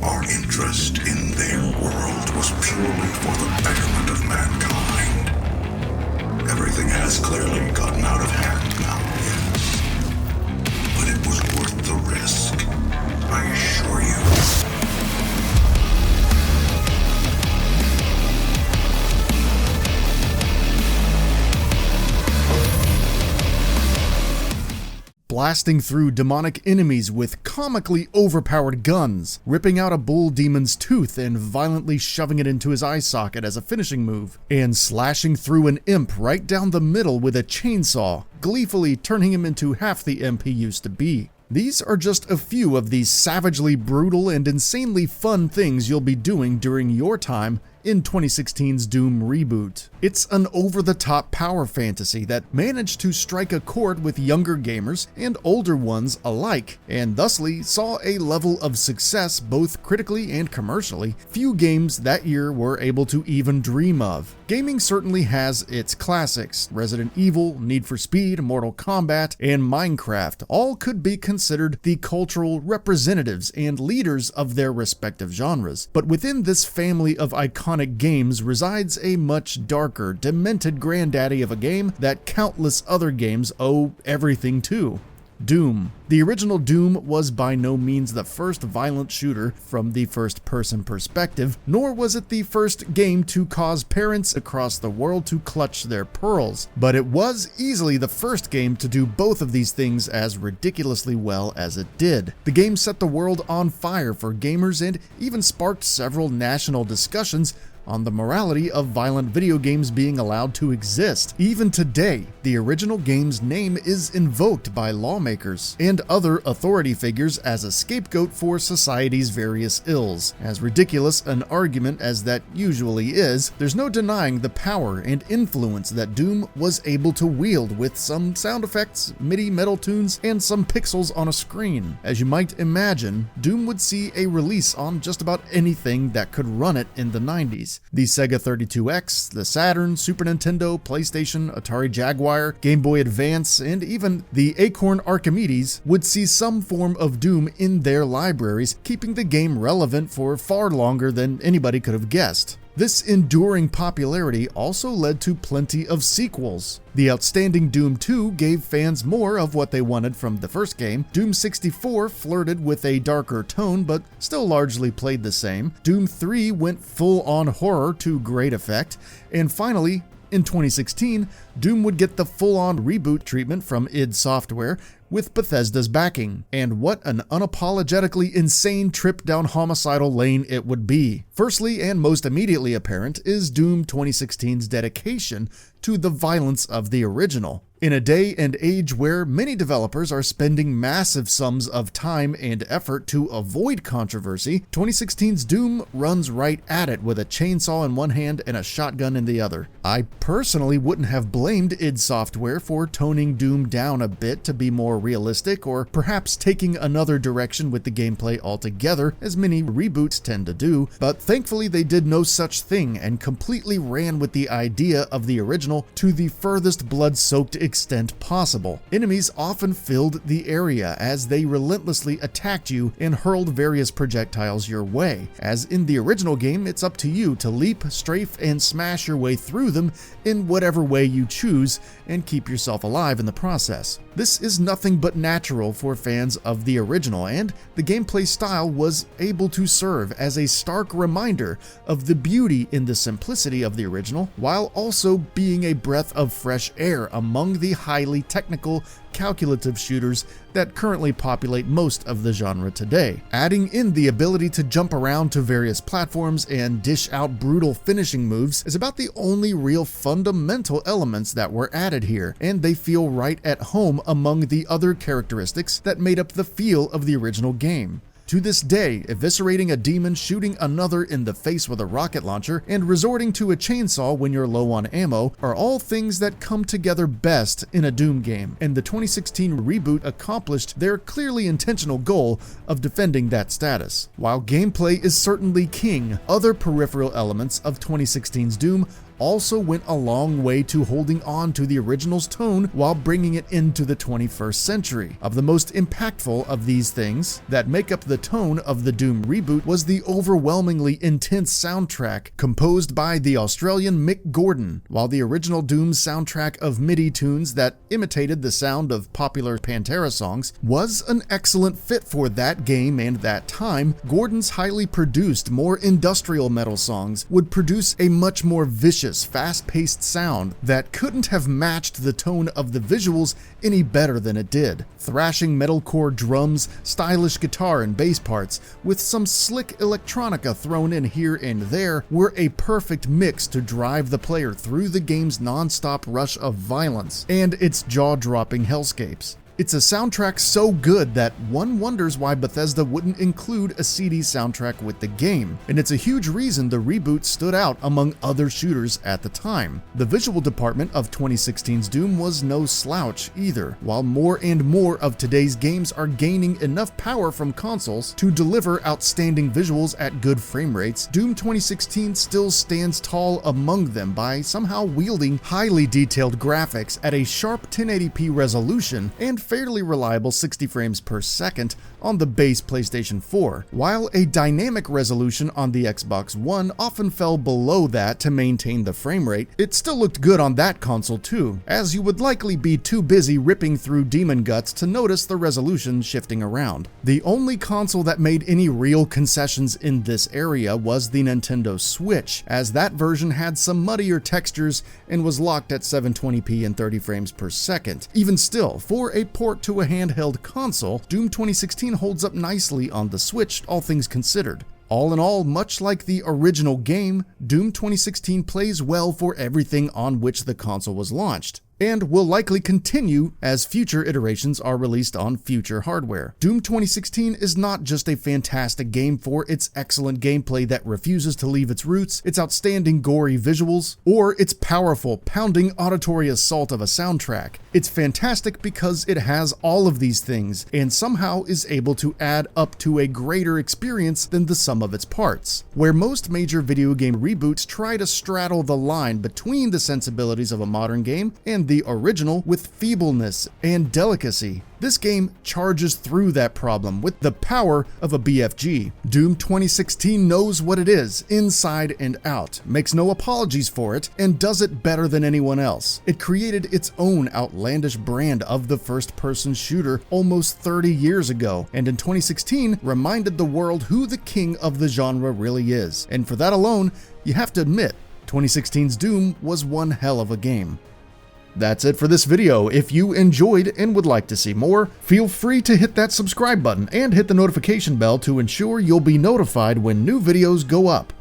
Our interest in their world was purely for the betterment of mankind. Everything has clearly gotten out of hand now, yes. But it was worth the risk, I assure you. Blasting through demonic enemies with comically overpowered guns, ripping out a bull demon's tooth and violently shoving it into his eye socket as a finishing move, and slashing through an imp right down the middle with a chainsaw, gleefully turning him into half the imp he used to be. These are just a few of these savagely brutal and insanely fun things you'll be doing during your time in 2016's Doom reboot. It's an over-the-top power fantasy that managed to strike a chord with younger gamers and older ones alike, and thusly saw a level of success both critically and commercially few games that year were able to even dream of. Gaming certainly has its classics. Resident Evil, Need for Speed, Mortal Kombat, and Minecraft all could be considered the cultural representatives and leaders of their respective genres. But within this family of iconic games resides a much darker, demented granddaddy of a game that countless other games owe everything to: Doom. The original Doom was by no means the first violent shooter from the first-person perspective, nor was it the first game to cause parents across the world to clutch their pearls, but it was easily the first game to do both of these things as ridiculously well as it did. The game set the world on fire for gamers and even sparked several national discussions on the morality of violent video games being allowed to exist. Even today, the original game's name is invoked by lawmakers and other authority figures as a scapegoat for society's various ills. As ridiculous an argument as that usually is, there's no denying the power and influence that Doom was able to wield with some sound effects, MIDI metal tunes, and some pixels on a screen. As you might imagine, Doom would see a release on just about anything that could run it in the 90s. The Sega 32X, the Saturn, Super Nintendo, PlayStation, Atari Jaguar, Game Boy Advance, and even the Acorn Archimedes would see some form of Doom in their libraries, keeping the game relevant for far longer than anybody could have guessed. This enduring popularity also led to plenty of sequels. The outstanding Doom 2 gave fans more of what they wanted from the first game. Doom 64 flirted with a darker tone, but still largely played the same. Doom 3 went full-on horror to great effect. And finally, in 2016, Doom would get the full-on reboot treatment from id Software with Bethesda's backing. And what an unapologetically insane trip down homicidal lane it would be. Firstly, and most immediately apparent, is Doom 2016's dedication to the violence of the original. In a day and age where many developers are spending massive sums of time and effort to avoid controversy, 2016's Doom runs right at it with a chainsaw in one hand and a shotgun in the other. I personally wouldn't have blamed id Software for toning Doom down a bit to be more realistic, or perhaps taking another direction with the gameplay altogether, as many reboots tend to do, but thankfully they did no such thing and completely ran with the idea of the original to the furthest blood-soaked extent possible. Enemies often filled the area as they relentlessly attacked you and hurled various projectiles your way. As in the original game, it's up to you to leap, strafe, and smash your way through them in whatever way you choose and keep yourself alive in the process. This is nothing but natural for fans of the original, and the gameplay style was able to serve as a stark reminder of the beauty in the simplicity of the original, while also being a breath of fresh air among the highly technical, calculative shooters that currently populate most of the genre today. Adding in the ability to jump around to various platforms and dish out brutal finishing moves is about the only real fundamental elements that were added here, and they feel right at home among the other characteristics that made up the feel of the original game. To this day, eviscerating a demon, shooting another in the face with a rocket launcher, and resorting to a chainsaw when you're low on ammo are all things that come together best in a Doom game, and the 2016 reboot accomplished their clearly intentional goal of defending that status. While gameplay is certainly king, other peripheral elements of 2016's Doom also went a long way to holding on to the original's tone while bringing it into the 21st century. Of the most impactful of these things that make up the tone of the Doom reboot was the overwhelmingly intense soundtrack composed by the Australian Mick Gordon. While the original Doom soundtrack of MIDI tunes that imitated the sound of popular Pantera songs was an excellent fit for that game and that time, Gordon's highly produced, more industrial metal songs would produce a much more vicious, fast-paced sound that couldn't have matched the tone of the visuals any better than it did. Thrashing metalcore drums, stylish guitar and bass parts, with some slick electronica thrown in here and there, were a perfect mix to drive the player through the game's non-stop rush of violence and its jaw-dropping hellscapes. It's a soundtrack so good that one wonders why Bethesda wouldn't include a CD soundtrack with the game, and it's a huge reason the reboot stood out among other shooters at the time. The visual department of 2016's Doom was no slouch either. While more and more of today's games are gaining enough power from consoles to deliver outstanding visuals at good frame rates, Doom 2016 still stands tall among them by somehow wielding highly detailed graphics at a sharp 1080p resolution and fairly reliable 60 frames per second on the base PlayStation 4, while a dynamic resolution on the Xbox One often fell below that to maintain the frame rate. It still looked good on that console too, as you would likely be too busy ripping through demon guts to notice the resolution shifting around. The only console that made any real concessions in this area was the Nintendo Switch, as that version had some muddier textures and was locked at 720p and 30 frames per second. Even still, for a port to a handheld console, Doom 2016 holds up nicely on the Switch, all things considered. All in all, much like the original game, Doom 2016 plays well for everything on which the console was launched, and will likely continue as future iterations are released on future hardware. Doom 2016 is not just a fantastic game for its excellent gameplay that refuses to leave its roots, its outstanding gory visuals, or its powerful, pounding auditory assault of a soundtrack. It's fantastic because it has all of these things and somehow is able to add up to a greater experience than the sum of its parts. Where most major video game reboots try to straddle the line between the sensibilities of a modern game and the original with feebleness and delicacy, this game charges through that problem with the power of a BFG. Doom 2016 knows what it is, inside and out, makes no apologies for it, and does it better than anyone else. It created its own outlandish brand of the first-person shooter almost 30 years ago, and in 2016 reminded the world who the king of the genre really is. And for that alone, you have to admit, 2016's Doom was one hell of a game. That's it for this video. If you enjoyed and would like to see more, feel free to hit that subscribe button and hit the notification bell to ensure you'll be notified when new videos go up.